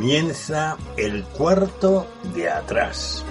Comienza el cuarto de atrás.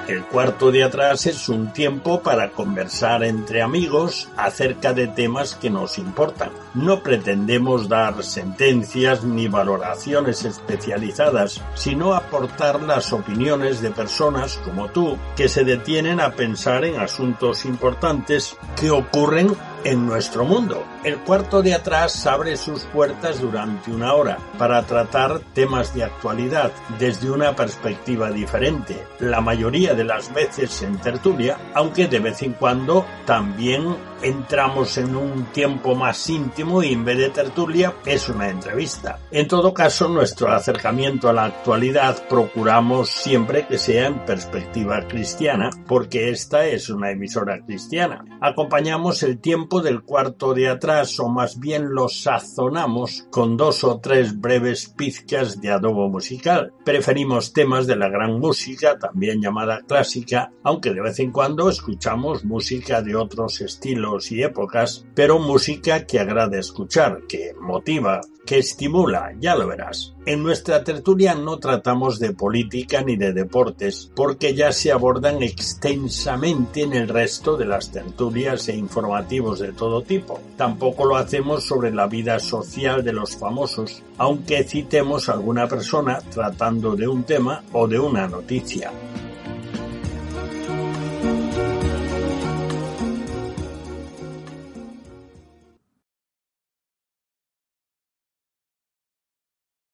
El cuarto de atrás es un tiempo para conversar entre amigos acerca de temas que nos importan. No pretendemos dar sentencias ni valoraciones especializadas, sino aportar las opiniones de personas como tú que se detienen a pensar en asuntos importantes que ocurren en nuestro mundo. El cuarto de atrás abre sus puertas durante una hora para tratar temas de actualidad desde una perspectiva diferente, la mayoría de las veces en tertulia, aunque de vez en cuando también entramos en un tiempo más íntimo y en vez de tertulia es una entrevista. En todo caso, nuestro acercamiento a la actualidad procuramos siempre que sea en perspectiva cristiana, porque esta es una emisora cristiana. Acompañamos el tiempo del cuarto de atrás, o más bien lo sazonamos con 2 o 3 breves pizcas de adobo musical. Preferimos temas de la gran música, también llamada clásica, aunque de vez en cuando escuchamos música de otros estilos y épocas, pero música que agrada escuchar, que motiva, que estimula, ya lo verás. En nuestra tertulia no tratamos de política ni de deportes, porque ya se abordan extensamente en el resto de las tertulias e informativos de todo tipo. Tampoco lo hacemos sobre la vida social de los famosos, aunque citemos a alguna persona tratando de un tema o de una noticia.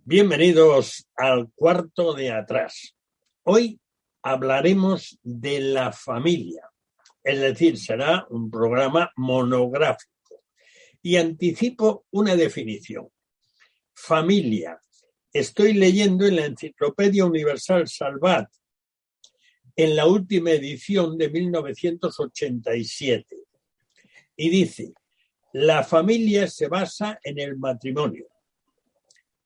Bienvenidos al cuarto de atrás. Hoy hablaremos de la familia, es decir, será un programa monográfico. Y anticipo una definición. Familia. Estoy leyendo en la Enciclopedia Universal Salvat, en la última edición de 1987. Y dice, la familia se basa en el matrimonio.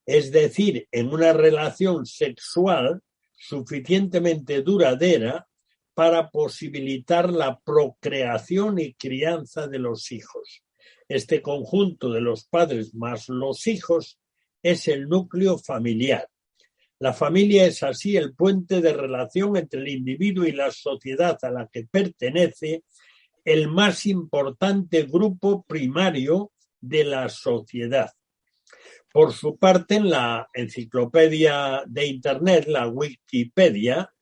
Es decir, en una relación sexual suficientemente duradera para posibilitar la procreación y crianza de los hijos. Este conjunto de los padres más los hijos es el núcleo familiar. La familia es así el puente de relación entre el individuo y la sociedad a la que pertenece, el más importante grupo primario de la sociedad. Por su parte, en la enciclopedia de Internet, la Wikipedia,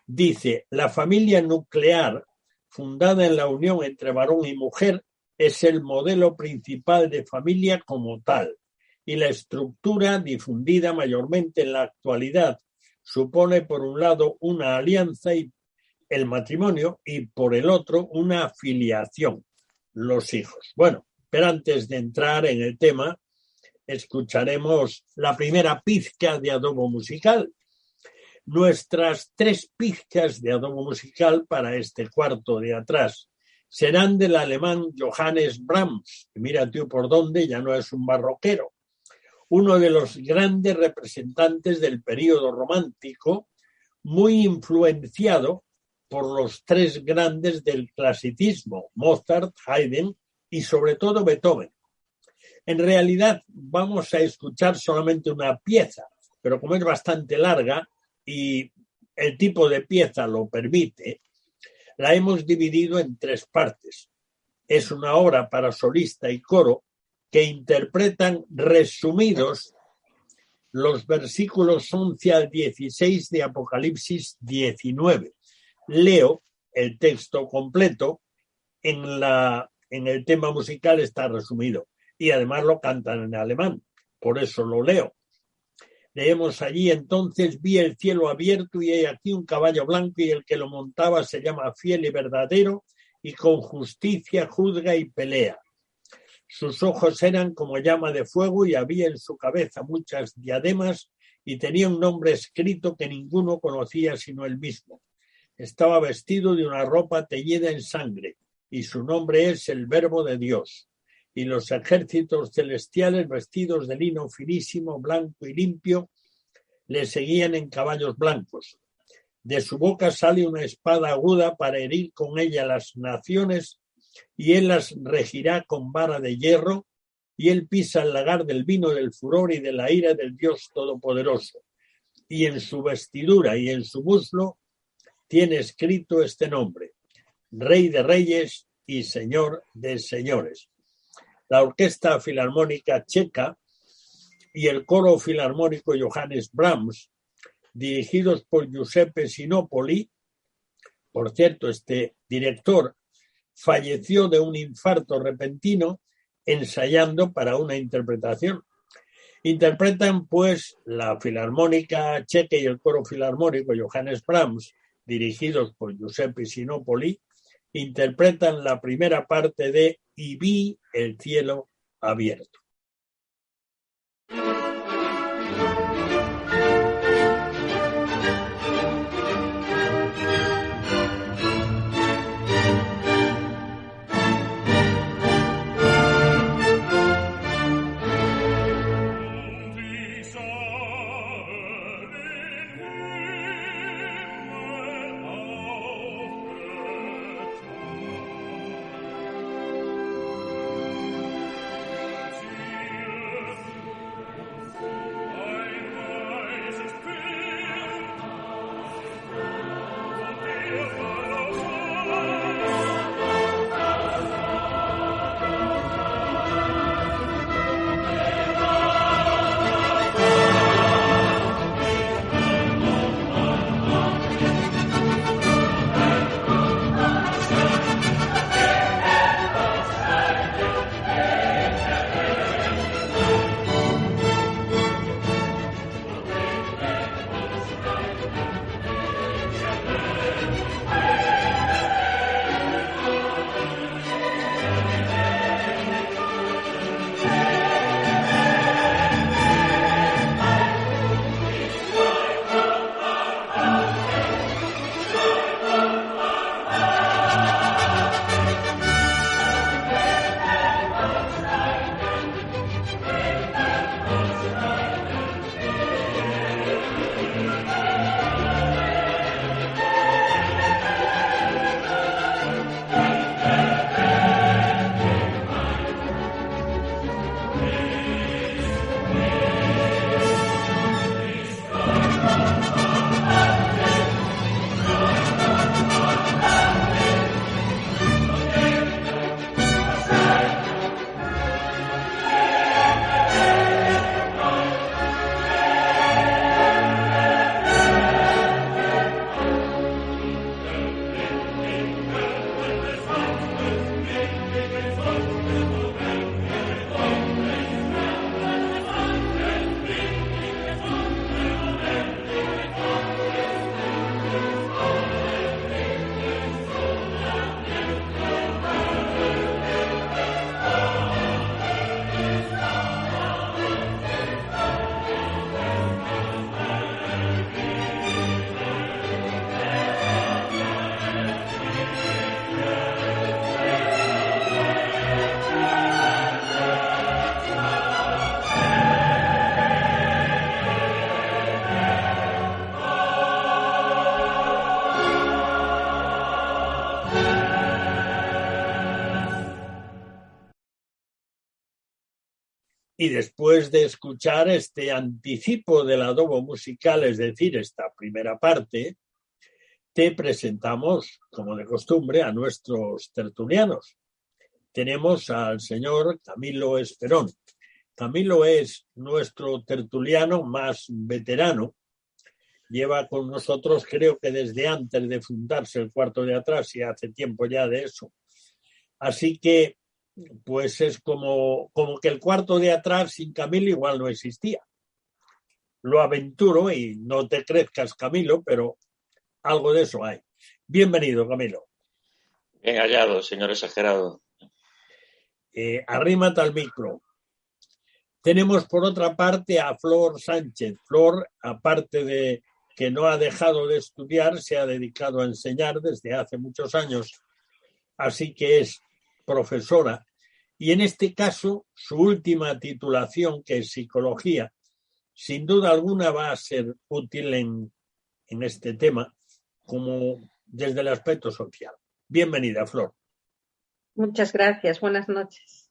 dice, la familia nuclear, fundada en la unión entre varón y mujer, es el modelo principal de familia como tal, y la estructura difundida mayormente en la actualidad supone, por un lado, una alianza y el matrimonio, y por el otro, una filiación, los hijos. Bueno, pero antes de entrar en el tema, escucharemos la primera pizca de adobo musical. Nuestras 3 pizcas de adobo musical para este cuarto de atrás serán del alemán Johannes Brahms. Mira tú por dónde, ya no es un barroquero. Uno de los grandes representantes del período romántico, muy influenciado por los 3 grandes del clasicismo, Mozart, Haydn y sobre todo Beethoven. En realidad vamos a escuchar solamente una pieza, pero como es bastante larga y el tipo de pieza lo permite, la hemos dividido en 3 partes. Es una obra para solista y coro que interpretan resumidos los versículos 11 al 16 de Apocalipsis 19. Leo el texto completo, en el tema musical está resumido. Y además lo cantan en alemán, por eso lo leo. Leemos allí, entonces vi el cielo abierto y he aquí un caballo blanco y el que lo montaba se llama Fiel y Verdadero y con justicia juzga y pelea. Sus ojos eran como llama de fuego y había en su cabeza muchas diademas y tenía un nombre escrito que ninguno conocía sino él mismo. Estaba vestido de una ropa teñida en sangre y su nombre es el Verbo de Dios. Y los ejércitos celestiales vestidos de lino finísimo, blanco y limpio, le seguían en caballos blancos. De su boca sale una espada aguda para herir con ella las naciones y él las regirá con vara de hierro, y él pisa el lagar del vino del furor y de la ira del Dios Todopoderoso. Y en su vestidura y en su muslo tiene escrito este nombre: Rey de Reyes y Señor de Señores. La Orquesta Filarmónica Checa y el Coro Filarmónico Johannes Brahms, dirigidos por Giuseppe Sinopoli. Por cierto, este director falleció de un infarto repentino ensayando para una interpretación. Interpretan, pues, la Filarmónica Checa y el Coro Filarmónico Johannes Brahms, dirigidos por Giuseppe Sinopoli, interpretan la primera parte de Y vi el cielo abierto. Y después de escuchar este anticipo del adobo musical, es decir, esta primera parte, te presentamos, como de costumbre, a nuestros tertulianos. Tenemos al señor Camilo Esperón. Camilo es nuestro tertuliano más veterano. Lleva con nosotros, creo que desde antes de fundarse el Cuarto de Atrás, y hace tiempo ya de eso. Así que pues es como que el Cuarto de Atrás sin Camilo igual no existía. Lo aventuro y no te crezcas, Camilo, pero algo de eso hay. Bienvenido, Camilo. Bien hallado, señor exagerado. Arrímate al micro. Tenemos por otra parte a Flor Sánchez. Flor, aparte de que no ha dejado de estudiar, se ha dedicado a enseñar desde hace muchos años, así que es profesora. Y en este caso, su última titulación, que es Psicología, sin duda alguna va a ser útil en este tema, como desde el aspecto social. Bienvenida, Flor. Muchas gracias. Buenas noches.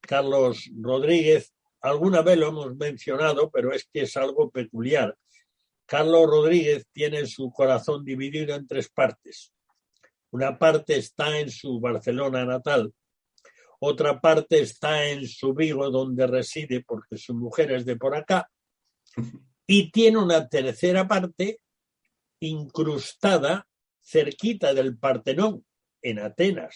Carlos Rodríguez, alguna vez lo hemos mencionado, pero es que es algo peculiar. Carlos Rodríguez tiene su corazón dividido en 3 partes. Una parte está en su Barcelona natal, otra parte está en su Vigo, donde reside porque su mujer es de por acá, y tiene una tercera parte incrustada cerquita del Partenón, en Atenas.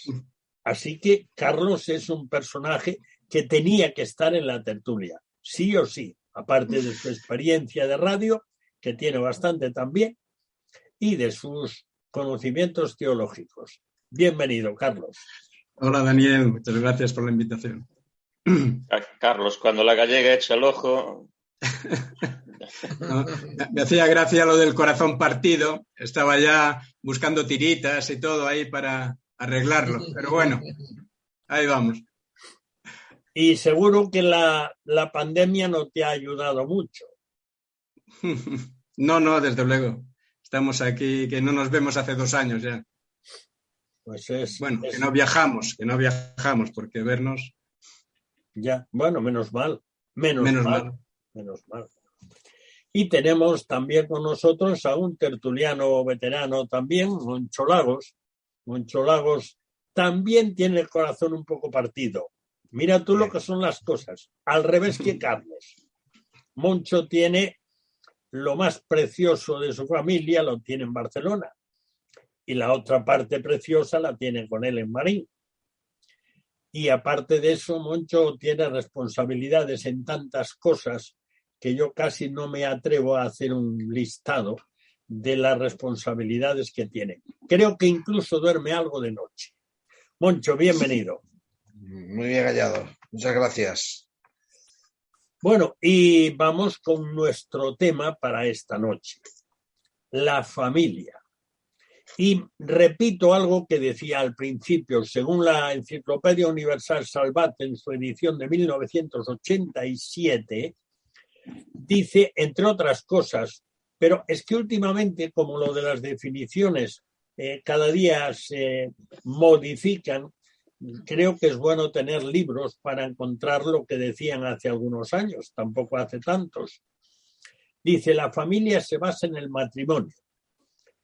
Así que Carlos es un personaje que tenía que estar en la tertulia, sí o sí, aparte de su experiencia de radio, que tiene bastante también, y de sus conocimientos teológicos. Bienvenido, Carlos. Hola, Daniel. Muchas gracias por la invitación. Carlos, cuando la gallega echa el ojo... No, me hacía gracia lo del corazón partido. Estaba ya buscando tiritas y todo ahí para arreglarlo. Pero bueno, ahí vamos. Y seguro que la pandemia no te ha ayudado mucho. No, desde luego. Estamos aquí, que no nos vemos hace 2 años ya. Pues que no viajamos, porque vernos... Ya, bueno, menos mal. Menos mal. Y tenemos también con nosotros a un tertuliano veterano también, Moncho Lagos. Moncho Lagos también tiene el corazón un poco partido. Mira tú lo que son las cosas. Al revés que Carlos. Moncho tiene lo más precioso de su familia, lo tiene en Barcelona. Y la otra parte preciosa la tiene con él en Marín. Y aparte de eso, Moncho tiene responsabilidades en tantas cosas que yo casi no me atrevo a hacer un listado de las responsabilidades que tiene. Creo que incluso duerme algo de noche. Moncho, bienvenido. Muy bien hallado. Muchas gracias. Bueno, y vamos con nuestro tema para esta noche. La familia. Y repito algo que decía al principio, según la Enciclopedia Universal Salvat en su edición de 1987, dice, entre otras cosas, pero es que últimamente, como lo de las definiciones cada día se modifican, creo que es bueno tener libros para encontrar lo que decían hace algunos años, tampoco hace tantos. Dice, la familia se basa en el matrimonio.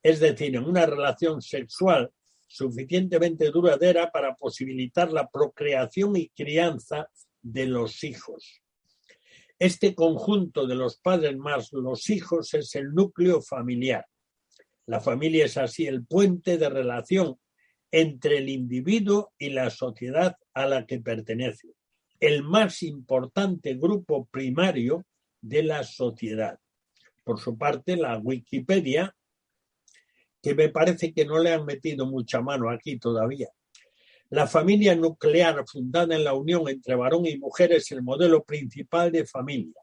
Es decir, en una relación sexual suficientemente duradera para posibilitar la procreación y crianza de los hijos. Este conjunto de los padres más los hijos es el núcleo familiar. La familia es así el puente de relación entre el individuo y la sociedad a la que pertenece, el más importante grupo primario de la sociedad. Por su parte, la Wikipedia, que me parece que no le han metido mucha mano aquí todavía. La familia nuclear fundada en la unión entre varón y mujer es el modelo principal de familia.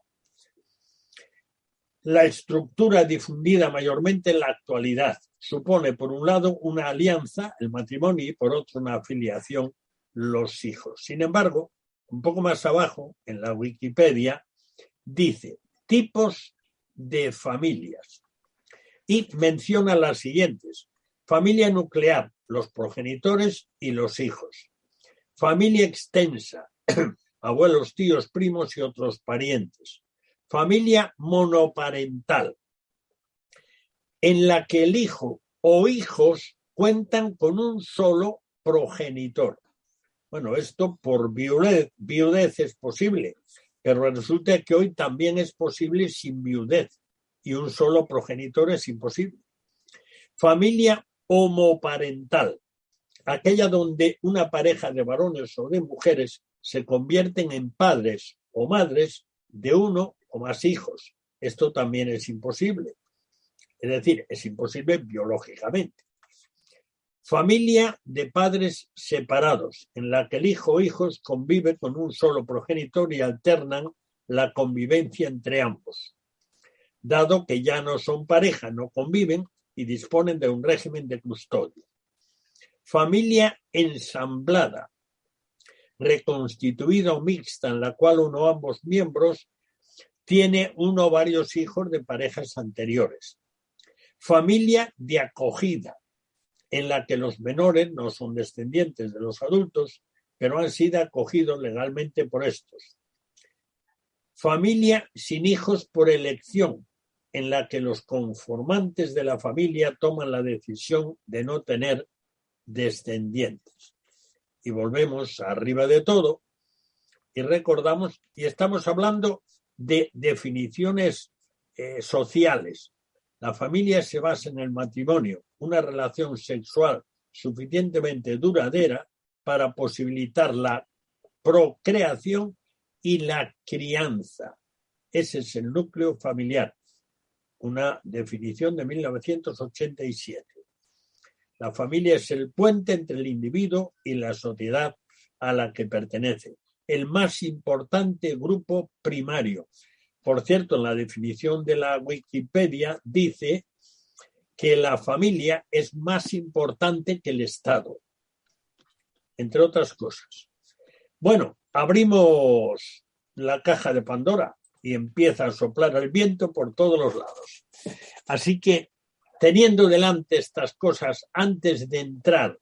La estructura difundida mayormente en la actualidad supone, por un lado, una alianza, el matrimonio, y por otro, una afiliación, los hijos. Sin embargo, un poco más abajo, en la Wikipedia, dice tipos de familias. Y menciona las siguientes. Familia nuclear, los progenitores y los hijos. Familia extensa, abuelos, tíos, primos y otros parientes. Familia monoparental, en la que el hijo o hijos cuentan con un solo progenitor. Bueno, esto por viudez es posible, pero resulta que hoy también es posible sin viudez. Y un solo progenitor es imposible. Familia homoparental, aquella donde una pareja de varones o de mujeres se convierten en padres o madres de uno o más hijos. Esto también es imposible. Es decir, es imposible biológicamente. Familia de padres separados, en la que el hijo o hijos convive con un solo progenitor y alternan la convivencia entre ambos. Dado que ya no son pareja, no conviven y disponen de un régimen de custodia. Familia ensamblada, reconstituida o mixta, en la cual uno o ambos miembros tiene uno o varios hijos de parejas anteriores. Familia de acogida, en la que los menores no son descendientes de los adultos, pero han sido acogidos legalmente por estos. Familia sin hijos por elección, en la que los conformantes de la familia toman la decisión de no tener descendientes. Y volvemos arriba de todo y recordamos, y estamos hablando de definiciones sociales. La familia se basa en el matrimonio, una relación sexual suficientemente duradera para posibilitar la procreación y la crianza. Ese es el núcleo familiar, una definición de 1987. La familia es el puente entre el individuo y la sociedad a la que pertenece, el más importante grupo primario. Por cierto, en la definición de la Wikipedia dice que la familia es más importante que el Estado, entre otras cosas. Bueno, abrimos la caja de Pandora y empieza a soplar el viento por todos los lados. Así que, teniendo delante estas cosas, antes de entrar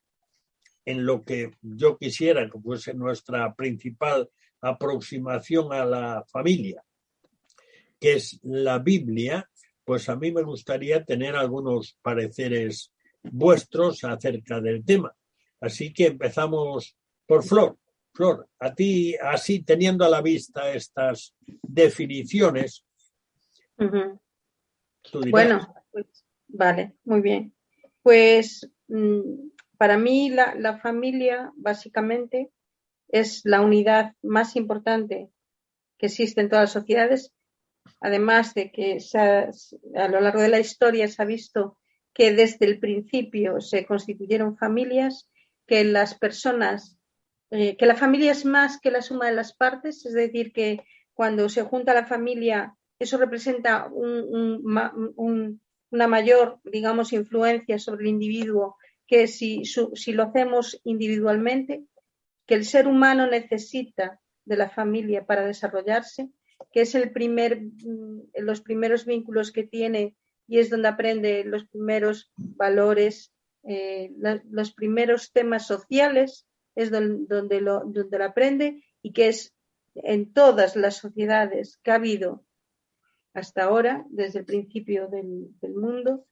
en lo que yo quisiera que fuese nuestra principal aproximación a la familia, que es la Biblia, pues a mí me gustaría tener algunos pareceres vuestros acerca del tema. Así que empezamos por Flor. Flor, a ti, así teniendo a la vista estas definiciones, tú dirás. Bueno, pues, vale, muy bien. Pues para mí la familia básicamente es la unidad más importante que existe en todas las sociedades, además de que a lo largo de la historia se ha visto que desde el principio se constituyeron familias, que las personas, que la familia es más que la suma de las partes, es decir, que cuando se junta la familia, eso representa una mayor, digamos, influencia sobre el individuo que si lo hacemos individualmente, que el ser humano necesita de la familia para desarrollarse, que es los primeros vínculos que tiene y es donde aprende los primeros valores, los primeros temas sociales, es donde lo aprende, y que es en todas las sociedades que ha habido hasta ahora, desde el principio del mundo,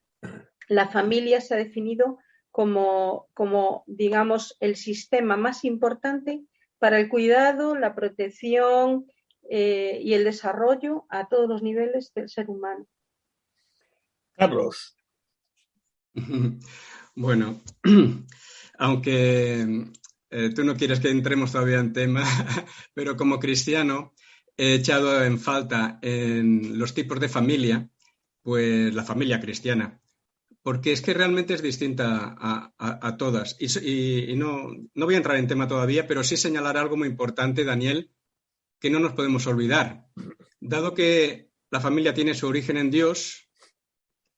la familia se ha definido como, digamos, el sistema más importante para el cuidado, la protección y el desarrollo a todos los niveles del ser humano. Carlos. Bueno, aunque tú no quieres que entremos todavía en tema, pero como cristiano he echado en falta en los tipos de familia, pues la familia cristiana, porque es que realmente es distinta a todas. Y no voy a entrar en tema todavía, pero sí señalar algo muy importante, Daniel, que no nos podemos olvidar. Dado que la familia tiene su origen en Dios,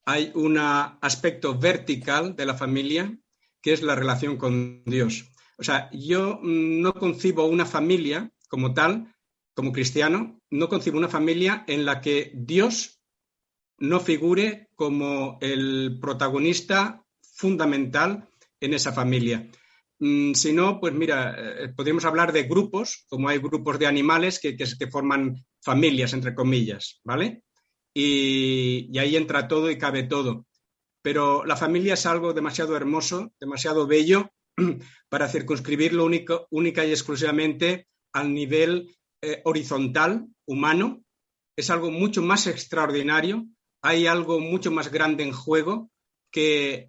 hay un aspecto vertical de la familia que es la relación con Dios. O sea, yo no concibo una familia como tal, como cristiano, no concibo una familia en la que Dios no figure como el protagonista fundamental en esa familia. Si no, pues mira, podríamos hablar de grupos, como hay grupos de animales que forman familias, entre comillas, ¿vale? Y ahí entra todo y cabe todo. Pero la familia es algo demasiado hermoso, demasiado bello para circunscribirlo única y exclusivamente al nivel horizontal, humano. Es algo mucho más extraordinario. Hay algo mucho más grande en juego que,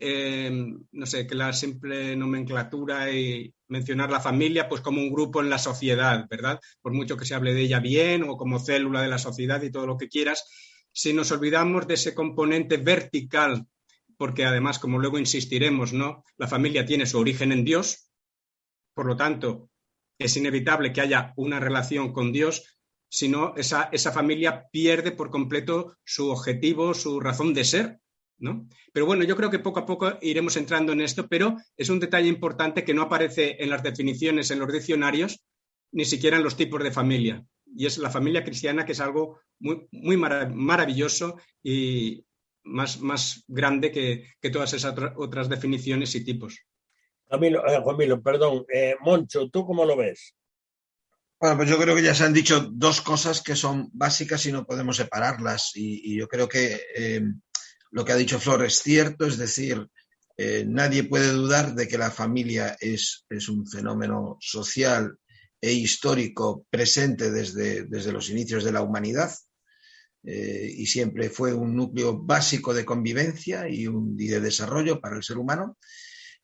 no sé, que la simple nomenclatura y mencionar la familia pues como un grupo en la sociedad, ¿verdad? Por mucho que se hable de ella bien o como célula de la sociedad y todo lo que quieras, si nos olvidamos de ese componente vertical, porque además, como luego insistiremos, ¿no? La familia tiene su origen en Dios, por lo tanto, es inevitable que haya una relación con Dios, si no, esa familia pierde por completo su objetivo, su razón de ser, ¿no? Pero bueno, yo creo que poco a poco iremos entrando en esto, pero es un detalle importante que no aparece en las definiciones, en los diccionarios, ni siquiera en los tipos de familia. Y es la familia cristiana, que es algo muy, muy maravilloso y, como decía, más grande que todas esas otras definiciones y tipos. Juanmilo, perdón. Moncho, ¿tú cómo lo ves? Bueno, pues yo creo que ya se han dicho dos cosas que son básicas y no podemos separarlas. Y yo creo que lo que ha dicho Flor es cierto, es decir, nadie puede dudar de que la familia es un fenómeno social e histórico presente desde los inicios de la humanidad, y siempre fue un núcleo básico de convivencia y de desarrollo para el ser humano.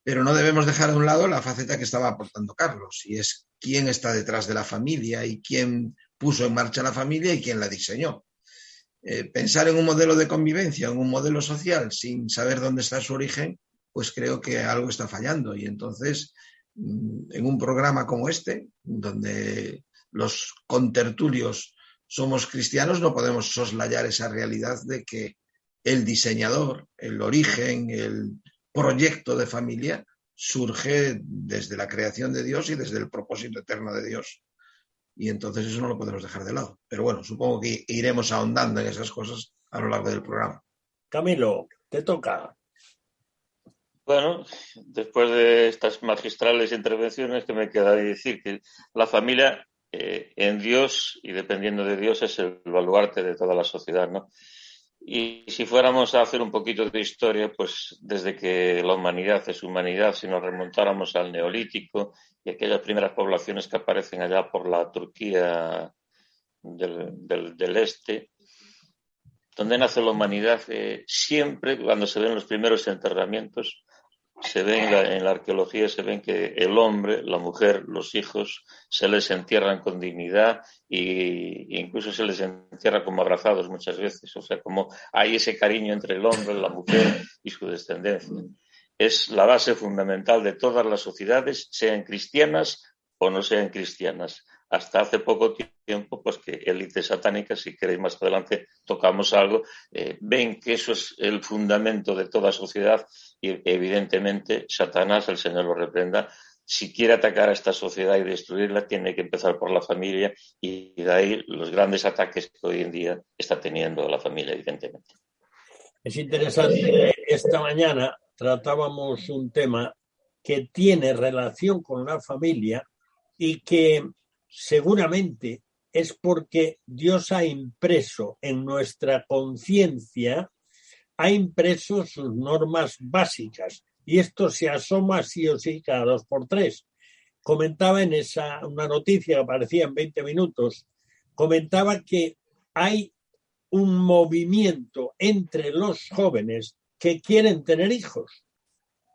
Pero no debemos dejar de un lado la faceta que estaba aportando Carlos, y es quién está detrás de la familia y quién puso en marcha la familia y quién la diseñó. Pensar en un modelo de convivencia, en un modelo social, sin saber dónde está su origen, pues creo que algo está fallando. Y entonces, en un programa como este, donde los contertulios somos cristianos, no podemos soslayar esa realidad de que el diseñador, el origen, el proyecto de familia surge desde la creación de Dios y desde el propósito eterno de Dios. Y entonces eso no lo podemos dejar de lado. Pero bueno, supongo que iremos ahondando en esas cosas a lo largo del programa. Camilo, te toca. Bueno, después de estas magistrales intervenciones, que me queda decir que la familia en Dios y dependiendo de Dios es el baluarte de toda la sociedad, ¿no? Y si fuéramos a hacer un poquito de historia, pues desde que la humanidad es humanidad, si nos remontáramos al Neolítico y aquellas primeras poblaciones que aparecen allá por la Turquía del este, donde nace la humanidad, siempre cuando se ven los primeros enterramientos, se ve en la arqueología, se ven que el hombre, la mujer, los hijos se les entierran con dignidad e incluso se les entierra como abrazados muchas veces. O sea, como hay ese cariño entre el hombre, la mujer y su descendencia. Es la base fundamental de todas las sociedades, sean cristianas o no sean cristianas. Hasta hace poco tiempo, pues que élites satánicas, si queréis más adelante tocamos algo, ven que eso es el fundamento de toda sociedad y evidentemente Satanás, el Señor lo reprenda, si quiere atacar a esta sociedad y destruirla, tiene que empezar por la familia y de ahí los grandes ataques que hoy en día está teniendo la familia, evidentemente. Es interesante, esta mañana tratábamos un tema que tiene relación con la familia y que seguramente es porque Dios ha impreso en nuestra conciencia, ha impreso sus normas básicas y esto se asoma sí o sí cada 2 por 3. Comentaba en una noticia que aparecía en 20 minutos, comentaba que hay un movimiento entre los jóvenes que quieren tener hijos,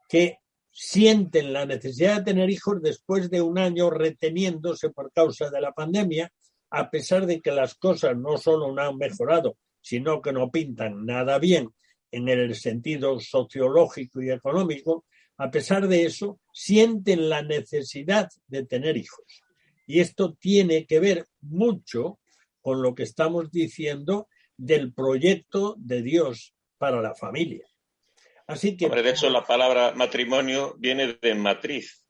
que sienten la necesidad de tener hijos después de un año reteniéndose por causa de la pandemia, a pesar de que las cosas no solo no han mejorado, sino que no pintan nada bien en el sentido sociológico y económico. A pesar de eso, sienten la necesidad de tener hijos. Y esto tiene que ver mucho con lo que estamos diciendo del proyecto de Dios para la familia. Así que, hombre, de hecho, la palabra matrimonio viene de matriz.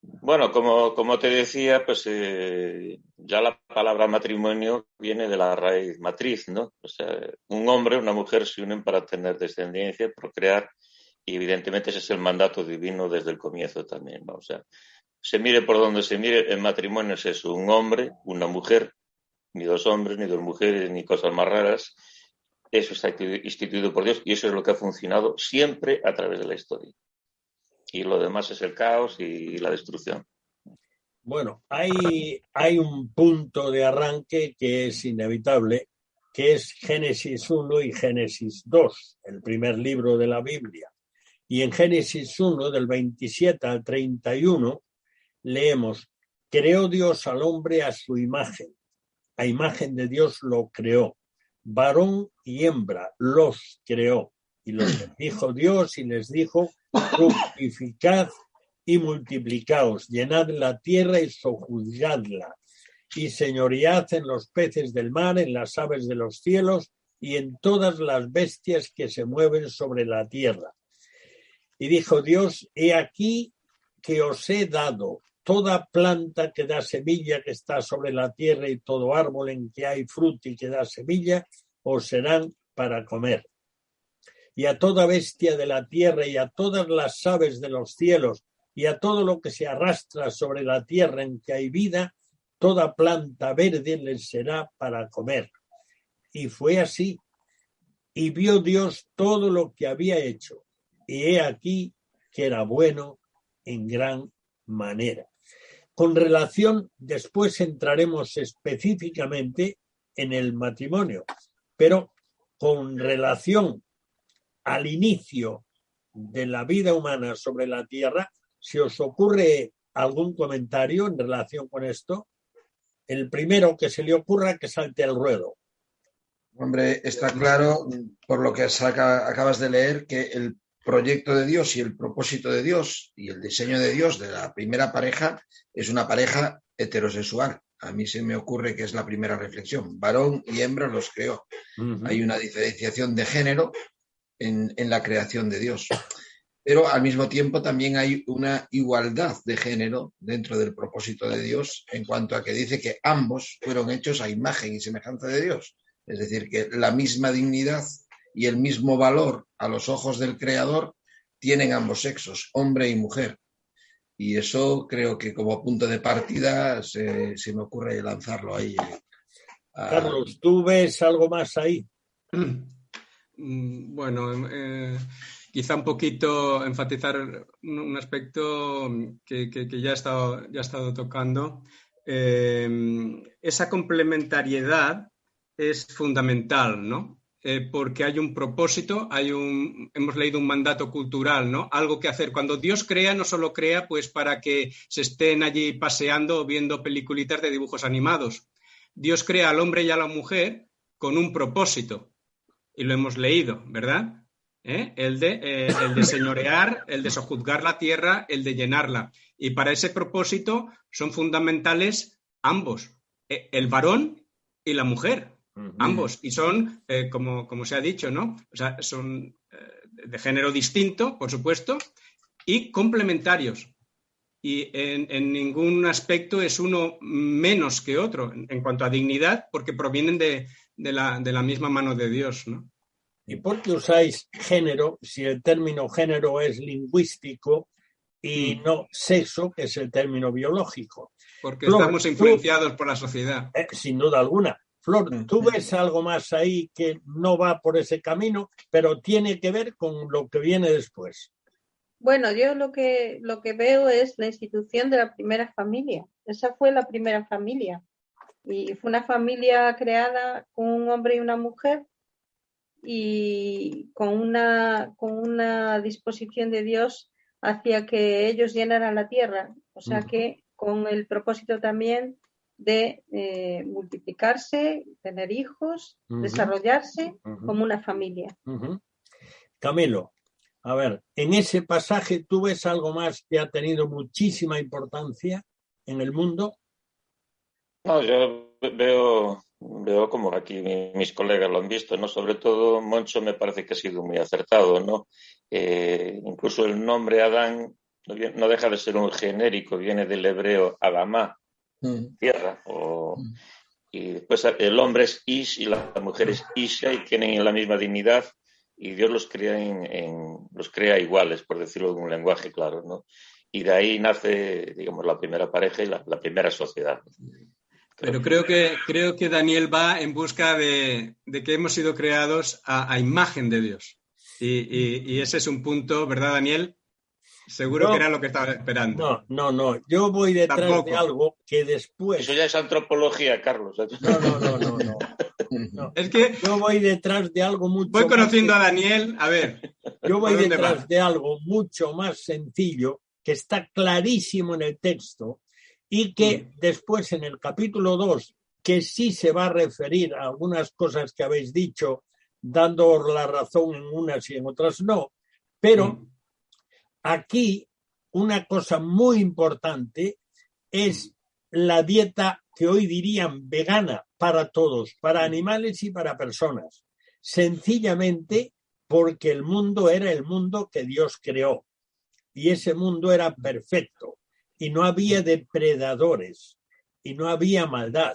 Bueno, como te decía, pues ya la palabra matrimonio viene de la raíz matriz, ¿no? O sea, un hombre, una mujer se unen para tener descendencia, procrear, y evidentemente ese es el mandato divino desde el comienzo también, ¿no? O sea, se mire por donde se mire, el matrimonio es eso, un hombre, una mujer, ni 2 hombres, ni 2 mujeres, ni cosas más raras. Eso está instituido por Dios y eso es lo que ha funcionado siempre a través de la historia. Y lo demás es el caos y la destrucción. Bueno, hay un punto de arranque que es inevitable, que es Génesis 1 y Génesis 2, el primer libro de la Biblia. Y en Génesis 1, del 27 al 31, leemos: creó Dios al hombre a su imagen de Dios lo creó. Varón y hembra los creó y los bendijo Dios y les dijo: fructificad y multiplicaos, llenad la tierra y sojuzgadla y señoread en los peces del mar, en las aves de los cielos y en todas las bestias que se mueven sobre la tierra. Y dijo Dios: he aquí que os he dado toda planta que da semilla que está sobre la tierra y todo árbol en que hay fruto y que da semilla, os serán para comer. y a toda bestia de la tierra y a todas las aves de los cielos y a todo lo que se arrastra sobre la tierra en que hay vida, toda planta verde les será para comer. Y fue así. Y vio Dios todo lo que había hecho, y he aquí que era bueno en gran manera. Con relación, después entraremos específicamente en el matrimonio, pero con relación al inicio de la vida humana sobre la tierra, ¿se os ocurre algún comentario en relación con esto? El primero que se le ocurra, que salte al ruedo. Hombre, está claro, por lo que acabas de leer, que el proyecto de Dios y el propósito de Dios y el diseño de Dios de la primera pareja es una pareja heterosexual. A mí se me ocurre que es la primera reflexión. Varón y hembra los creó. Hay una diferenciación de género en la creación de Dios. Pero al mismo tiempo también hay una igualdad de género dentro del propósito de Dios en cuanto a que dice que ambos fueron hechos a imagen y semejanza de Dios. Es decir, que la misma dignidad y el mismo valor a los ojos del Creador tienen ambos sexos, hombre y mujer. Y eso creo que como punto de partida se me ocurre lanzarlo ahí. Carlos, ¿tú ves algo más ahí? Bueno, quizá un poquito enfatizar un aspecto que ya he estado tocando. Esa complementariedad es fundamental, ¿no? Porque hay un propósito, hemos leído un mandato cultural, ¿no? Algo que hacer. Cuando Dios crea, no solo crea pues para que se estén allí paseando o viendo peliculitas de dibujos animados. Dios crea al hombre y a la mujer con un propósito. Y lo hemos leído, ¿verdad? El de señorear, el de sojuzgar la tierra, el de llenarla. Y para ese propósito son fundamentales ambos, el varón y la mujer. Ambos, y son, como se ha dicho, ¿no? O sea, son de género distinto, por supuesto, y complementarios. Y en ningún aspecto es uno menos que otro en cuanto a dignidad, porque provienen de la misma mano de Dios, ¿no? ¿Y por qué usáis género si el término género es lingüístico y no sexo, que es el término biológico? Porque Flor, estamos influenciados por la sociedad. Sin duda alguna. Flor, ¿tú ves algo más ahí que no va por ese camino, pero tiene que ver con lo que viene después? Bueno, yo lo que veo es la institución de la primera familia. Esa fue la primera familia. Y fue una familia creada con un hombre y una mujer y con una disposición de Dios hacia que ellos llenaran la tierra. O sea que con el propósito también de multiplicarse, tener hijos, desarrollarse como una familia. Camilo, a ver, en ese pasaje ¿tú ves algo más que ha tenido muchísima importancia en el mundo? No, yo veo como aquí mis colegas lo han visto, ¿no? Sobre todo Moncho me parece que ha sido muy acertado, ¿no? Incluso el nombre Adán no deja de ser un genérico, viene del hebreo Adamá, tierra, y después el hombre es Ish y la mujer es Isha y tienen la misma dignidad y Dios los crea iguales, por decirlo en un lenguaje claro, ¿no? Y de ahí nace, digamos, la primera pareja y la primera sociedad. Pero creo que Daniel va en busca de que hemos sido creados a imagen de Dios. Y ese es un punto, ¿verdad, Daniel? Seguro que era lo que estaba esperando. No. Yo voy detrás de algo que después... Eso ya es antropología, Carlos. No. Es que yo voy detrás de algo mucho voy conociendo a Daniel, a ver. Yo voy detrás de algo mucho más sencillo, que está clarísimo en el texto, y que después en el capítulo 2, que sí se va a referir a algunas cosas que habéis dicho, dándoos la razón en unas y en otras no, pero aquí una cosa muy importante es la dieta que hoy dirían vegana para todos, para animales y para personas, sencillamente porque el mundo era el mundo que Dios creó y ese mundo era perfecto y no había depredadores y no había maldad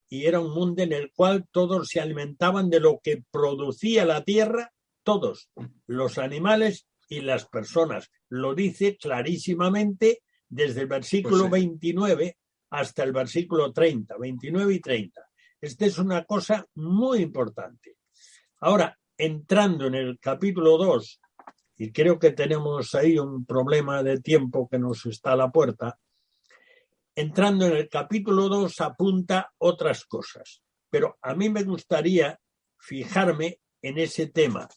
y era un mundo en el cual todos se alimentaban de lo que producía la tierra todos, los animales y las personas. Lo dice clarísimamente desde el versículo 29 hasta el versículo 30, 29 y 30. Esta es una cosa muy importante. Ahora, entrando en el capítulo 2, y creo que tenemos ahí un problema de tiempo que nos está a la puerta, entrando en el capítulo 2 apunta otras cosas, pero a mí me gustaría fijarme en ese tema,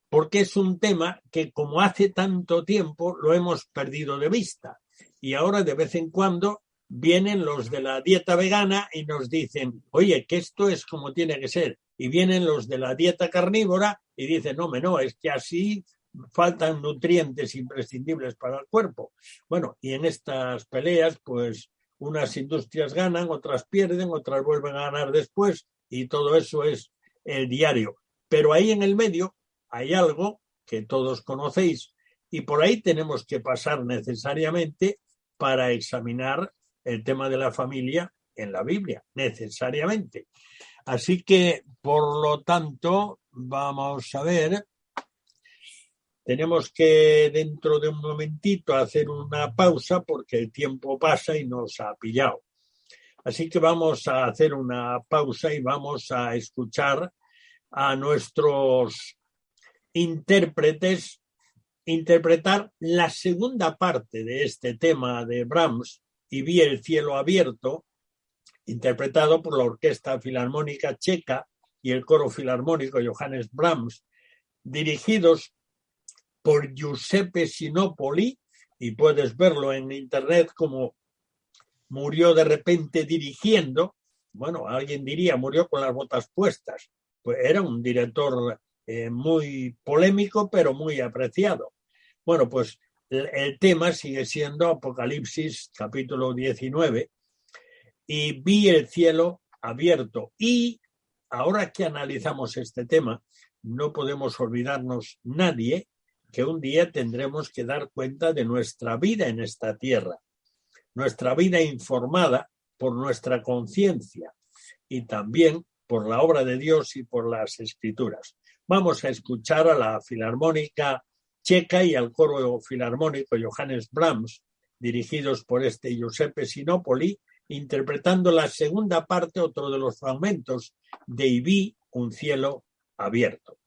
porque es un tema que como hace tanto tiempo lo hemos perdido de vista y ahora de vez en cuando vienen los de la dieta vegana y nos dicen, oye, que esto es como tiene que ser, y vienen los de la dieta carnívora y dicen, no, es que así faltan nutrientes imprescindibles para el cuerpo. Bueno, y en estas peleas, pues unas industrias ganan, otras pierden, otras vuelven a ganar después, y todo eso es el diario. Pero ahí en el medio hay algo que todos conocéis y por ahí tenemos que pasar necesariamente para examinar el tema de la familia en la Biblia, necesariamente. Así que, por lo tanto, vamos a ver, tenemos que dentro de un momentito hacer una pausa porque el tiempo pasa y nos ha pillado. Así que vamos a hacer una pausa y vamos a escuchar a nuestros intérpretes interpretar la segunda parte de este tema de Brahms, Y vi el cielo abierto, interpretado por la Orquesta Filarmónica Checa y el Coro Filarmónico Johannes Brahms, dirigidos por Giuseppe Sinopoli, y puedes verlo en internet como murió de repente dirigiendo. Bueno, alguien diría, murió con las botas puestas. Pues era un director muy polémico, pero muy apreciado. Bueno, pues el tema sigue siendo Apocalipsis, capítulo 19, y vi el cielo abierto. Y ahora que analizamos este tema, no podemos olvidarnos nadie que un día tendremos que dar cuenta de nuestra vida en esta tierra, nuestra vida informada por nuestra conciencia y también por la obra de Dios y por las Escrituras. Vamos a escuchar a la Filarmónica Checa y al Coro Filarmónico Johannes Brahms, dirigidos por este Giuseppe Sinopoli, interpretando la segunda parte, otro de los fragmentos de Y vi un cielo abierto.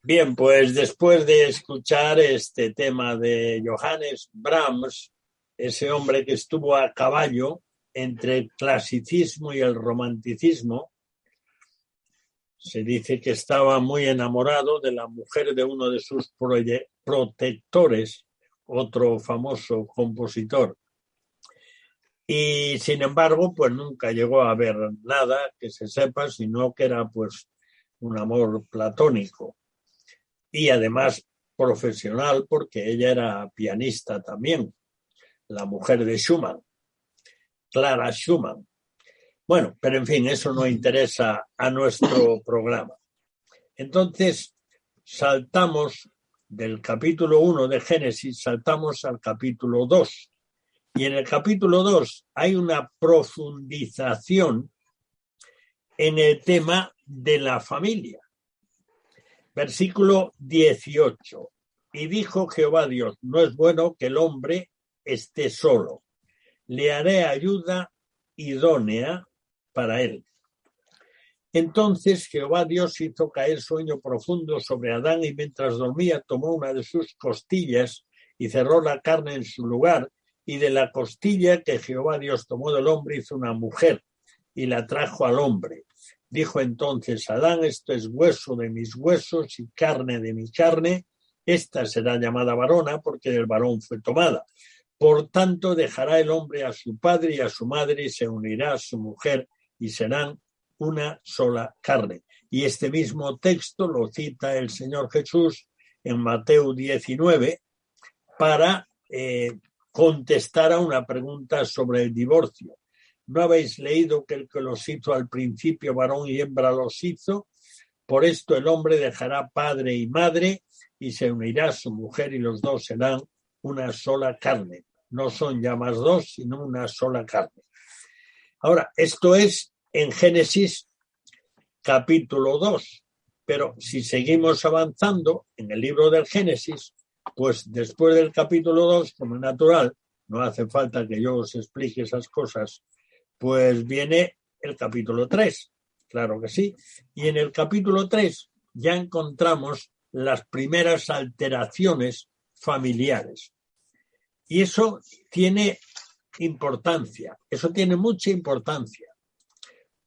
Bien, pues después de escuchar este tema de Johannes Brahms, ese hombre que estuvo a caballo entre el clasicismo y el romanticismo, se dice que estaba muy enamorado de la mujer de uno de sus protectores, otro famoso compositor. Y sin embargo, pues nunca llegó a haber nada que se sepa, sino que era pues un amor platónico. Y además profesional, porque ella era pianista también, la mujer de Schumann, Clara Schumann. Bueno, pero en fin, eso no interesa a nuestro programa. Entonces, saltamos del capítulo 1 de Génesis, saltamos al capítulo 2. Y en el capítulo 2 hay una profundización en el tema de la familia. Versículo 18. Y dijo Jehová Dios, no es bueno que el hombre esté solo. Le haré ayuda idónea para él. Entonces Jehová Dios hizo caer sueño profundo sobre Adán y mientras dormía tomó una de sus costillas y cerró la carne en su lugar y de la costilla que Jehová Dios tomó del hombre hizo una mujer y la trajo al hombre. Dijo entonces Adán, esto es hueso de mis huesos y carne de mi carne, esta será llamada varona porque del varón fue tomada. Por tanto dejará el hombre a su padre y a su madre y se unirá a su mujer y serán una sola carne. Y este mismo texto lo cita el Señor Jesús en Mateo 19 para contestar a una pregunta sobre el divorcio. ¿No habéis leído que el que los hizo al principio, varón y hembra los hizo? Por esto el hombre dejará padre y madre y se unirá a su mujer y los dos serán una sola carne. No son ya más dos, sino una sola carne. Ahora, esto es en Génesis capítulo 2, pero si seguimos avanzando en el libro del Génesis, pues después del capítulo 2, como es natural, no hace falta que yo os explique esas cosas, pues viene el capítulo 3, claro que sí. Y en el capítulo 3 ya encontramos las primeras alteraciones familiares. Y eso tiene importancia, eso tiene mucha importancia,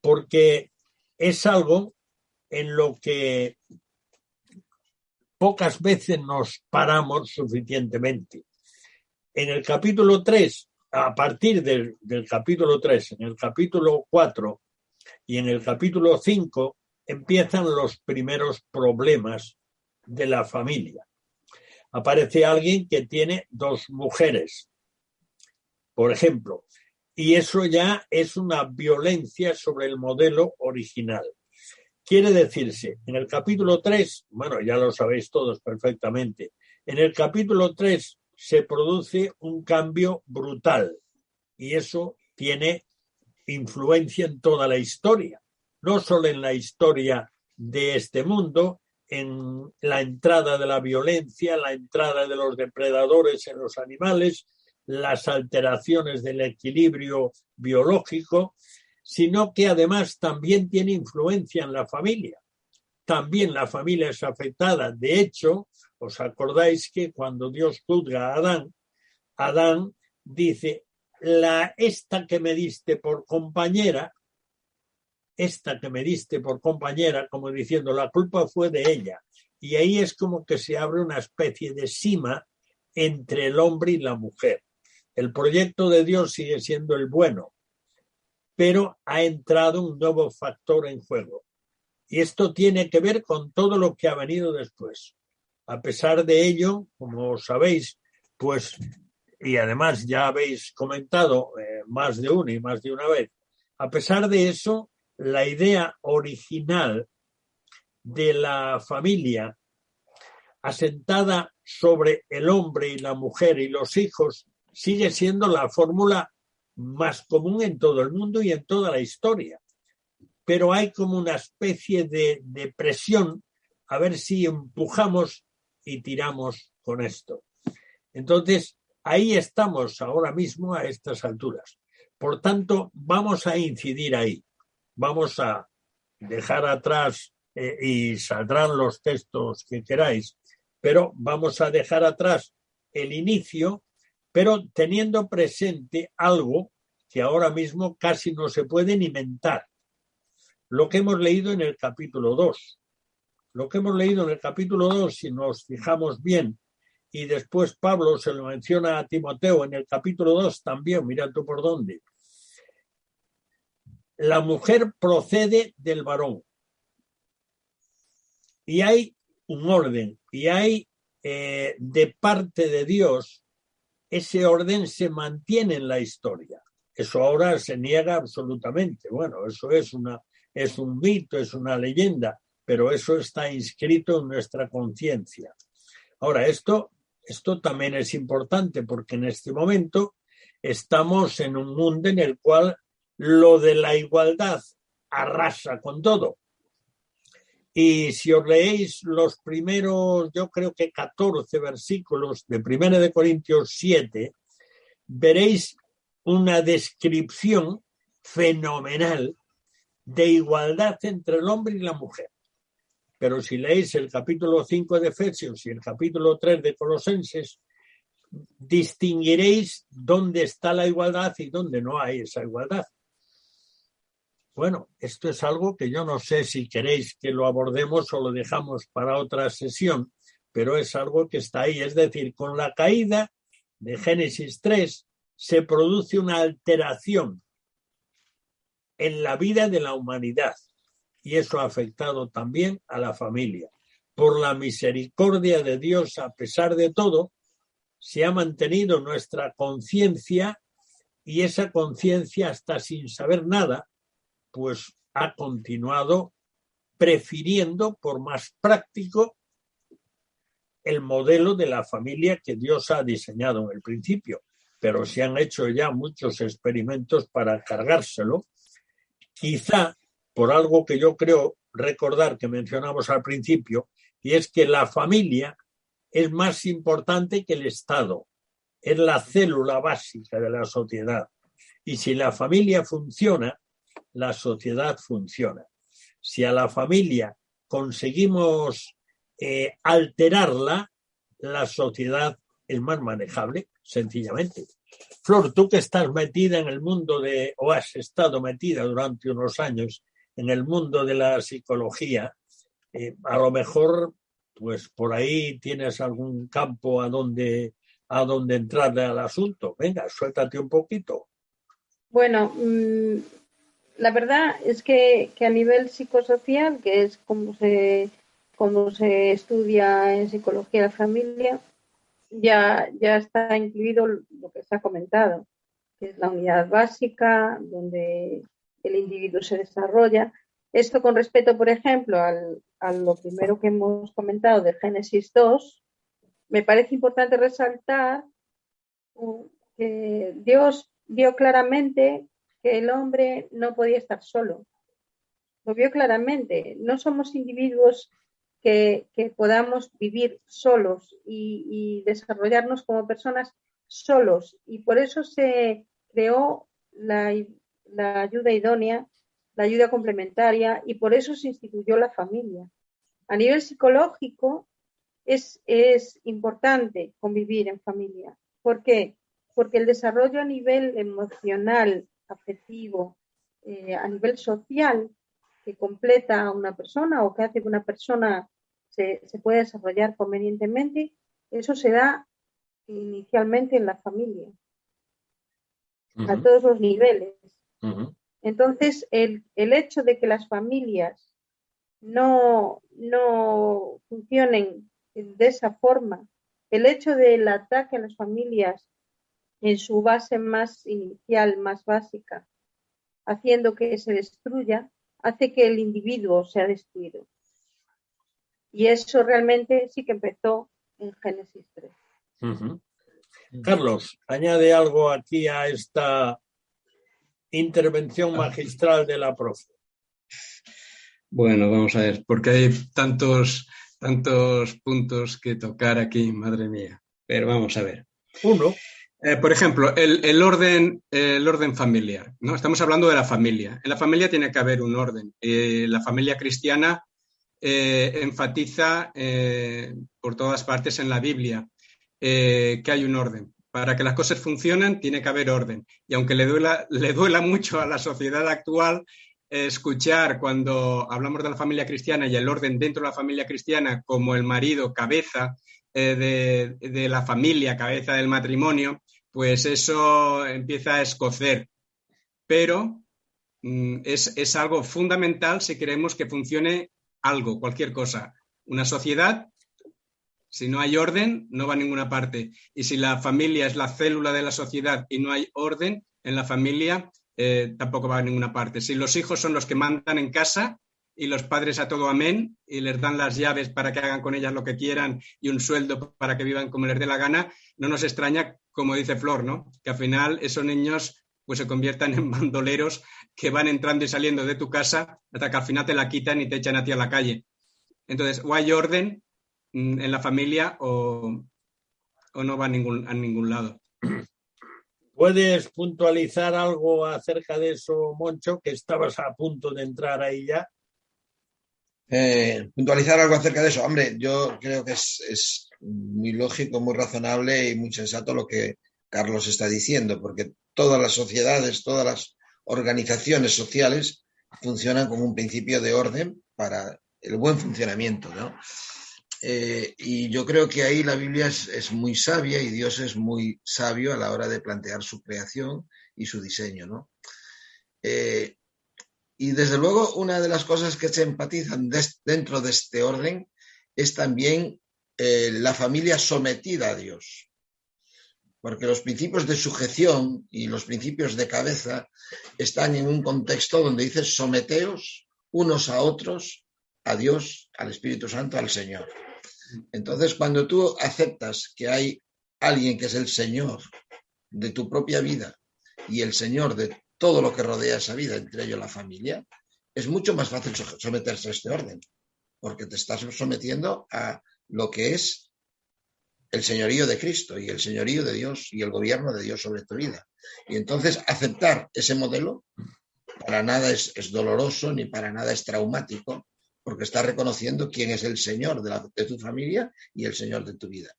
porque es algo en lo que pocas veces nos paramos suficientemente. En el capítulo 3, a partir del capítulo 3, en el capítulo 4 y en el capítulo 5 empiezan los primeros problemas de la familia. Aparece alguien que tiene dos mujeres, por ejemplo, y eso ya es una violencia sobre el modelo original. Quiere decirse, en el capítulo 3, bueno, ya lo sabéis todos perfectamente, en el capítulo 3 se produce un cambio brutal y eso tiene influencia en toda la historia, no solo en la historia de este mundo, en la entrada de la violencia, la entrada de los depredadores en los animales, las alteraciones del equilibrio biológico, sino que además también tiene influencia en la familia. También la familia es afectada. De hecho, ¿os acordáis que cuando Dios juzga a Adán dice, esta que me diste por compañera, como diciendo, la culpa fue de ella. Y ahí es como que se abre una especie de sima entre el hombre y la mujer. El proyecto de Dios sigue siendo el bueno, pero ha entrado un nuevo factor en juego. Y esto tiene que ver con todo lo que ha venido después. A pesar de ello, como sabéis, pues, y además ya habéis comentado más de una y más de una vez, a pesar de eso, la idea original de la familia asentada sobre el hombre y la mujer y los hijos sigue siendo la fórmula más común en todo el mundo y en toda la historia. Pero hay como una especie de presión a ver si empujamos y tiramos con esto. Entonces, ahí estamos ahora mismo a estas alturas. Por tanto, vamos a incidir ahí. Vamos a dejar atrás y saldrán los textos que queráis, pero vamos a dejar atrás el inicio, pero teniendo presente algo que ahora mismo casi no se puede ni mentar. Lo que hemos leído en el capítulo 2. Lo que hemos leído en el capítulo 2, si nos fijamos bien, y después Pablo se lo menciona a Timoteo en el capítulo 2 también, mira tú por dónde. La mujer procede del varón. Y hay un orden, y hay de parte de Dios, ese orden se mantiene en la historia. Eso ahora se niega absolutamente. Bueno, eso es un mito, es una leyenda, pero eso está inscrito en nuestra conciencia. Ahora, esto también es importante porque en este momento estamos en un mundo en el cual lo de la igualdad arrasa con todo. Y si os leéis los primeros, yo creo que 14 versículos de 1 de Corintios 7, veréis una descripción fenomenal de igualdad entre el hombre y la mujer. Pero si leéis el capítulo 5 de Efesios y el capítulo 3 de Colosenses, distinguiréis dónde está la igualdad y dónde no hay esa igualdad. Bueno, esto es algo que yo no sé si queréis que lo abordemos o lo dejamos para otra sesión, pero es algo que está ahí. Es decir, con la caída de Génesis 3 se produce una alteración en la vida de la humanidad y eso ha afectado también a la familia. Por la misericordia de Dios, a pesar de todo, se ha mantenido nuestra conciencia y esa conciencia, hasta sin saber nada, pues ha continuado prefiriendo por más práctico el modelo de la familia que Dios ha diseñado en el principio. Pero se han hecho ya muchos experimentos para cargárselo, quizá por algo que yo creo recordar que mencionamos al principio, y es que la familia es más importante que el Estado, es la célula básica de la sociedad. Y si la familia funciona, la sociedad funciona. Si a la familia conseguimos alterarla, la sociedad es más manejable, sencillamente. Flor, tú que estás metida en el mundo o has estado metida durante unos años en el mundo de la psicología, a lo mejor, pues por ahí tienes algún campo a donde entrarle al asunto. Venga, suéltate un poquito. Bueno, la verdad es que a nivel psicosocial, que es como se estudia en psicología de la familia, ya está incluido lo que se ha comentado, que es la unidad básica, donde el individuo se desarrolla. Esto con respecto, por ejemplo, a lo primero que hemos comentado de Génesis 2, me parece importante resaltar que Dios vio claramente que el hombre no podía estar solo. Lo vio claramente. No somos individuos que podamos vivir solos y desarrollarnos como personas solos. Y por eso se creó la ayuda idónea, la ayuda complementaria, y por eso se instituyó la familia. A nivel psicológico es importante convivir en familia. ¿Por qué? Porque el desarrollo a nivel emocional, afectivo, a nivel social, que completa a una persona o que hace que una persona se pueda desarrollar convenientemente, eso se da inicialmente en la familia, a todos los niveles. Entonces, el hecho de que las familias no funcionen de esa forma, el hecho del ataque a las familias en su base más inicial, más básica, haciendo que se destruya, hace que el individuo sea destruido. Y eso realmente sí que empezó en Génesis 3. Carlos, añade algo aquí a esta intervención magistral de la profe. Bueno, vamos a ver, porque hay tantos puntos que tocar aquí, madre mía. Pero vamos a ver. Uno. Por ejemplo, el orden familiar, ¿no? Estamos hablando de la familia. En la familia tiene que haber un orden. La familia cristiana enfatiza por todas partes en la Biblia que hay un orden. Para que las cosas funcionen tiene que haber orden. Y aunque le duela mucho a la sociedad actual escuchar cuando hablamos de la familia cristiana y el orden dentro de la familia cristiana como el marido cabeza de la familia, cabeza del matrimonio, pues eso empieza a escocer. Pero es algo fundamental si queremos que funcione algo, cualquier cosa. Una sociedad, si no hay orden, no va a ninguna parte. Y si la familia es la célula de la sociedad y no hay orden en la familia, tampoco va a ninguna parte. Si los hijos son los que mandan en casa y los padres a todo amén y les dan las llaves para que hagan con ellas lo que quieran y un sueldo para que vivan como les dé la gana, no nos extraña, como dice Flor, ¿no? Que al final esos niños pues se conviertan en bandoleros que van entrando y saliendo de tu casa hasta que al final te la quitan y te echan a ti a la calle. Entonces, o hay orden en la familia o no va a ningún lado. ¿Puedes puntualizar algo acerca de eso, Moncho, que estabas a punto de entrar ahí ya? Puntualizar algo acerca de eso. Hombre, yo creo que es muy lógico, muy razonable y muy sensato lo que Carlos está diciendo, porque todas las sociedades, todas las organizaciones sociales funcionan con un principio de orden para el buen funcionamiento, ¿no? Y yo creo que ahí la Biblia es muy sabia y Dios es muy sabio a la hora de plantear su creación y su diseño, ¿no? Y desde luego una de las cosas que se empatizan dentro de este orden es también la familia sometida a Dios. Porque los principios de sujeción y los principios de cabeza están en un contexto donde dice someteos unos a otros, a Dios, al Espíritu Santo, al Señor. Entonces, cuando tú aceptas que hay alguien que es el Señor de tu propia vida y el Señor de todo lo que rodea esa vida, entre ellos la familia, es mucho más fácil someterse a este orden, porque te estás sometiendo a lo que es el señorío de Cristo y el señorío de Dios y el gobierno de Dios sobre tu vida. Y entonces aceptar ese modelo para nada es doloroso ni para nada es traumático, porque estás reconociendo quién es el Señor de tu familia y el Señor de tu vida.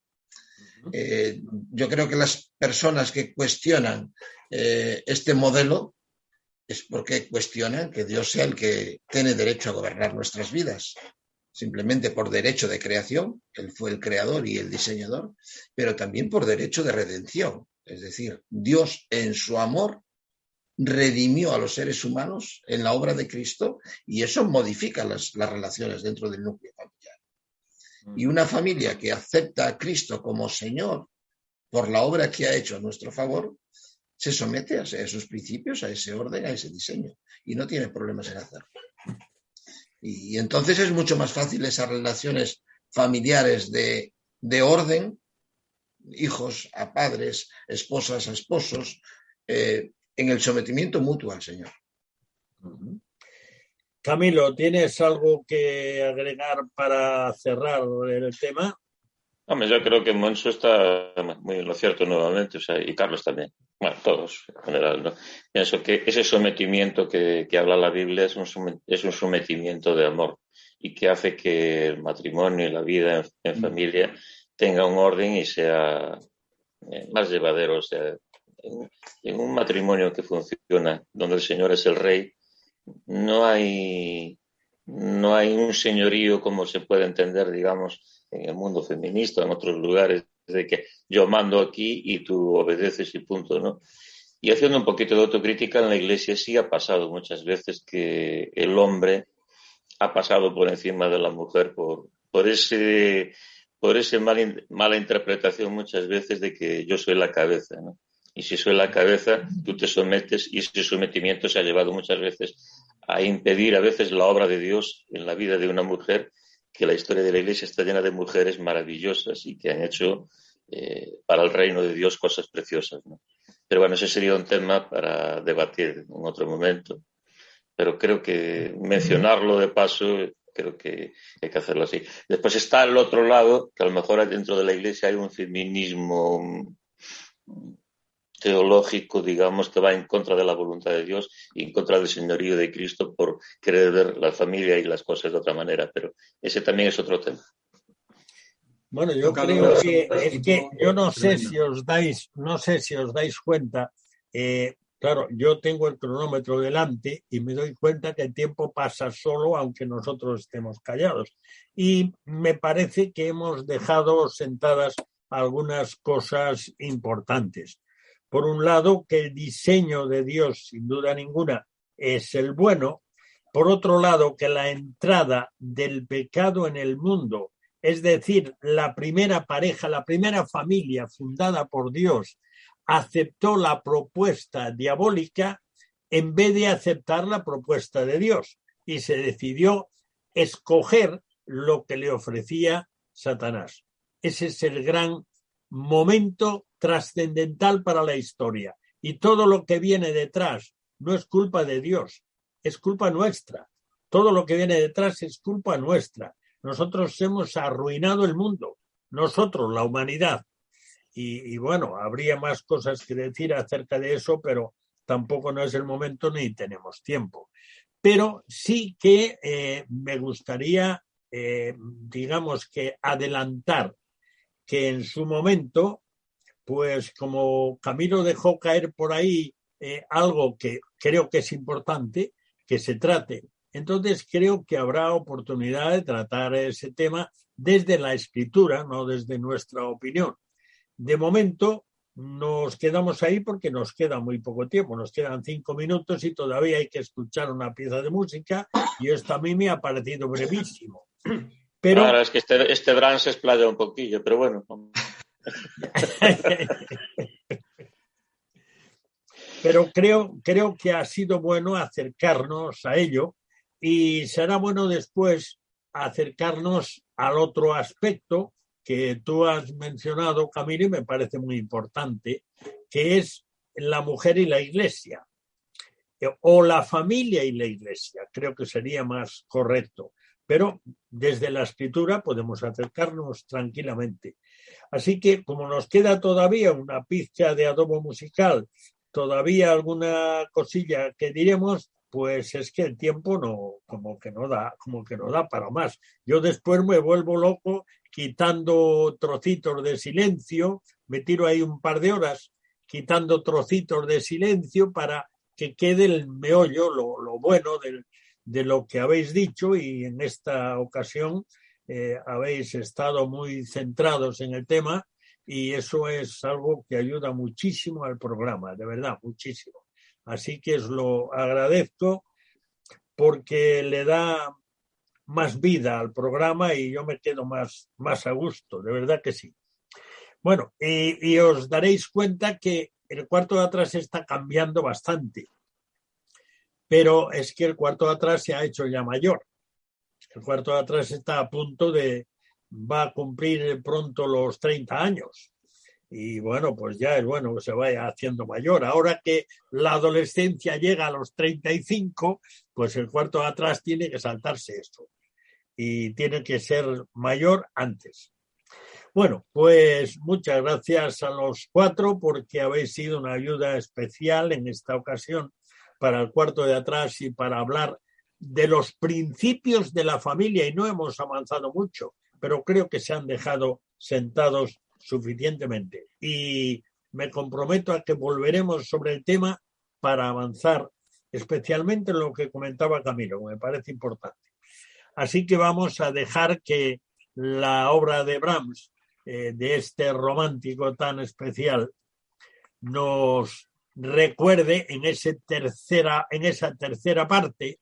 Yo creo que las personas que cuestionan este modelo es porque cuestionan que Dios sea el que tiene derecho a gobernar nuestras vidas, simplemente por derecho de creación, Él fue el creador y el diseñador, pero también por derecho de redención. Es decir, Dios en su amor redimió a los seres humanos en la obra de Cristo y eso modifica las relaciones dentro del núcleo familiar. Y una familia que acepta a Cristo como Señor por la obra que ha hecho a nuestro favor, se somete a esos principios, a ese orden, a ese diseño y no tiene problemas en hacerlo. Y entonces es mucho más fácil esas relaciones familiares de orden, hijos a padres, esposas a esposos, en el sometimiento mutuo al Señor. Camilo, ¿tienes algo que agregar para cerrar el tema? Hombre, yo creo que Moncho está muy en lo cierto nuevamente, o sea, y Carlos también. Bueno, todos en general, ¿no? Pienso que ese sometimiento que habla la Biblia es un sometimiento de amor y que hace que el matrimonio y la vida en familia tenga un orden y sea más llevadero. O sea, en un matrimonio que funciona, donde el Señor es el rey, no hay un señorío como se puede entender, digamos, en el mundo feminista, en otros lugares, de que yo mando aquí y tú obedeces y punto, ¿no? Y haciendo un poquito de autocrítica, en la Iglesia sí ha pasado muchas veces que el hombre ha pasado por encima de la mujer por ese mala interpretación muchas veces de que yo soy la cabeza, ¿no? Y si soy la cabeza, tú te sometes y ese sometimiento se ha llevado muchas veces a impedir a veces la obra de Dios en la vida de una mujer, que la historia de la Iglesia está llena de mujeres maravillosas y que han hecho para el reino de Dios cosas preciosas, ¿no? Pero bueno, ese sería un tema para debatir en otro momento. Pero creo que mencionarlo de paso, creo que hay que hacerlo así. Después está el otro lado, que a lo mejor dentro de la Iglesia hay un feminismo teológico, digamos, que va en contra de la voluntad de Dios y en contra del señorío de Cristo por querer ver la familia y las cosas de otra manera, pero ese también es otro tema. Bueno, yo creo que es que yo no sé si os dais cuenta, claro, yo tengo el cronómetro delante y me doy cuenta que el tiempo pasa solo aunque nosotros estemos callados. Y me parece que hemos dejado sentadas algunas cosas importantes. Por un lado, que el diseño de Dios, sin duda ninguna, es el bueno. Por otro lado, que la entrada del pecado en el mundo, es decir, la primera pareja, la primera familia fundada por Dios, aceptó la propuesta diabólica en vez de aceptar la propuesta de Dios y se decidió escoger lo que le ofrecía Satanás. Ese es el gran momento trascendental para la historia. Y todo lo que viene detrás no es culpa de Dios, es culpa nuestra. Todo lo que viene detrás es culpa nuestra. Nosotros hemos arruinado el mundo, nosotros, la humanidad. Y bueno, habría más cosas que decir acerca de eso, pero tampoco no es el momento ni tenemos tiempo. Pero sí que me gustaría, digamos que adelantar que en su momento, pues como Camilo dejó caer por ahí algo que creo que es importante, que se trate. Entonces creo que habrá oportunidad de tratar ese tema desde la escritura, no desde nuestra opinión. De momento nos quedamos ahí porque nos queda muy poco tiempo, nos quedan 5 minutos y todavía hay que escuchar una pieza de música y esto a mí me ha parecido brevísimo. Pero claro, es que este Brahms se explaya un poquillo, pero bueno. Pero creo que ha sido bueno acercarnos a ello y será bueno después acercarnos al otro aspecto que tú has mencionado, Camilo, y me parece muy importante, que es la mujer y la iglesia, o la familia y la iglesia, creo que sería más correcto, pero desde la escritura podemos acercarnos tranquilamente. Así que como nos queda todavía una pizca de adobo musical, todavía alguna cosilla que diremos, pues es que el tiempo como que no da para más. Yo después me vuelvo loco quitando trocitos de silencio, me tiro ahí un par de horas quitando trocitos de silencio para que quede el meollo, lo bueno de lo que habéis dicho, y en esta ocasión habéis estado muy centrados en el tema y eso es algo que ayuda muchísimo al programa, de verdad, muchísimo. Así que os lo agradezco porque le da más vida al programa y yo me quedo más a gusto, de verdad que sí. Bueno, y os daréis cuenta que el cuarto de atrás está cambiando bastante, pero es que el cuarto de atrás se ha hecho ya mayor. El cuarto de atrás está a punto va a cumplir pronto los 30 años. Y bueno, pues ya es bueno que se vaya haciendo mayor. Ahora que la adolescencia llega a los 35, pues el cuarto de atrás tiene que saltarse esto. Y tiene que ser mayor antes. Bueno, pues muchas gracias a los 4 porque habéis sido una ayuda especial en esta ocasión para el cuarto de atrás y para hablar de los principios de la familia. Y no hemos avanzado mucho, pero creo que se han dejado sentados suficientemente. Y me comprometo a que volveremos sobre el tema para avanzar, especialmente en lo que comentaba Camilo, que me parece importante. Así que vamos a dejar que la obra de Brahms, de este romántico tan especial, nos recuerde en esa tercera parte,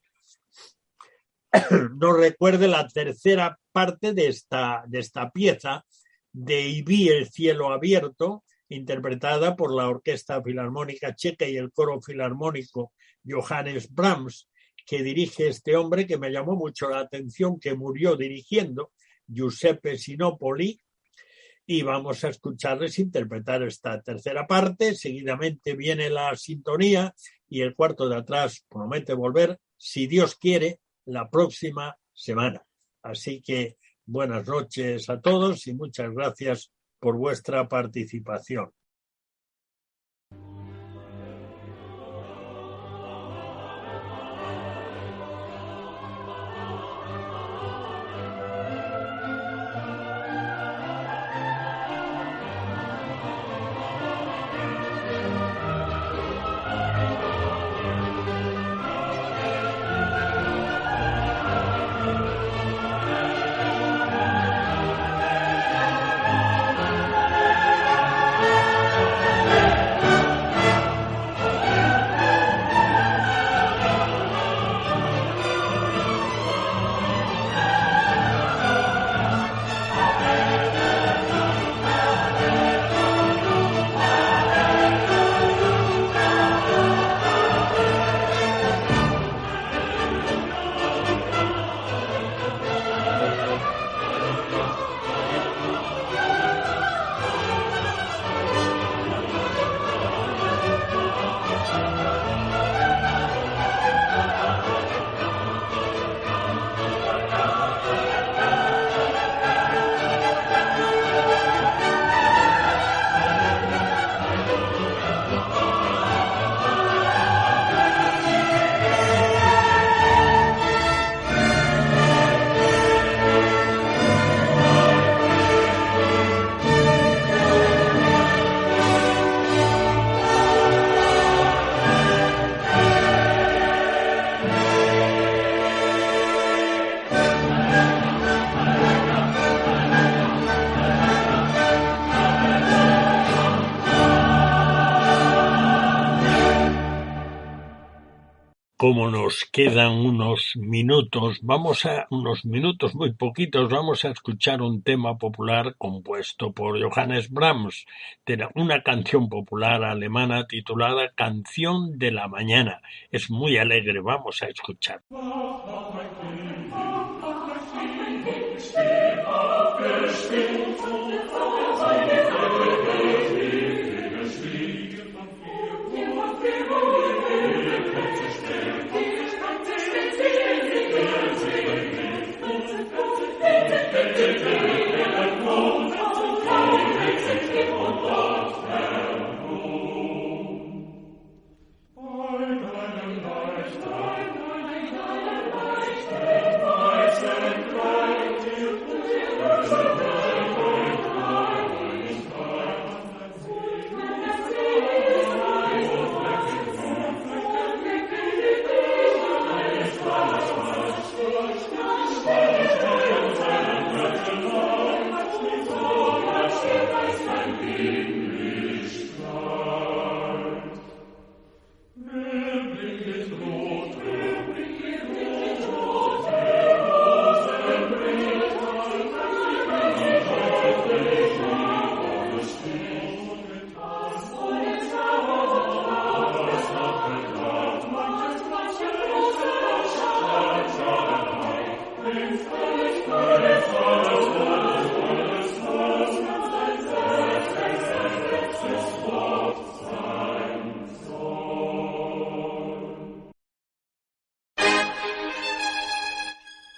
nos recuerde la tercera parte de esta pieza de Y vi el cielo abierto, interpretada por la Orquesta Filarmónica Checa y el Coro Filarmónico Johannes Brahms, que dirige este hombre que me llamó mucho la atención, que murió dirigiendo, Giuseppe Sinopoli, y vamos a escucharles interpretar esta tercera parte. Seguidamente viene la sintonía y el cuarto de atrás promete volver, si Dios quiere, la próxima semana. Así que buenas noches a todos y muchas gracias por vuestra participación. Como nos quedan unos minutos muy poquitos, vamos a escuchar un tema popular compuesto por Johannes Brahms, de una canción popular alemana titulada Canción de la Mañana. Es muy alegre, vamos a escuchar.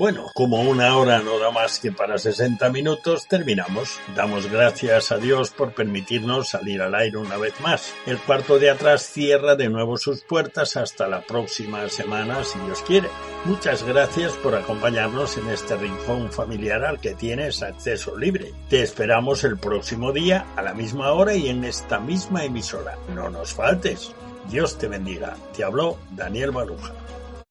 Bueno, como una hora no da más que para 60 minutos, terminamos. Damos gracias a Dios por permitirnos salir al aire una vez más. El cuarto de atrás cierra de nuevo sus puertas hasta la próxima semana, si Dios quiere. Muchas gracias por acompañarnos en este rincón familiar al que tienes acceso libre. Te esperamos el próximo día, a la misma hora y en esta misma emisora. No nos faltes. Dios te bendiga. Te habló Daniel Baruja.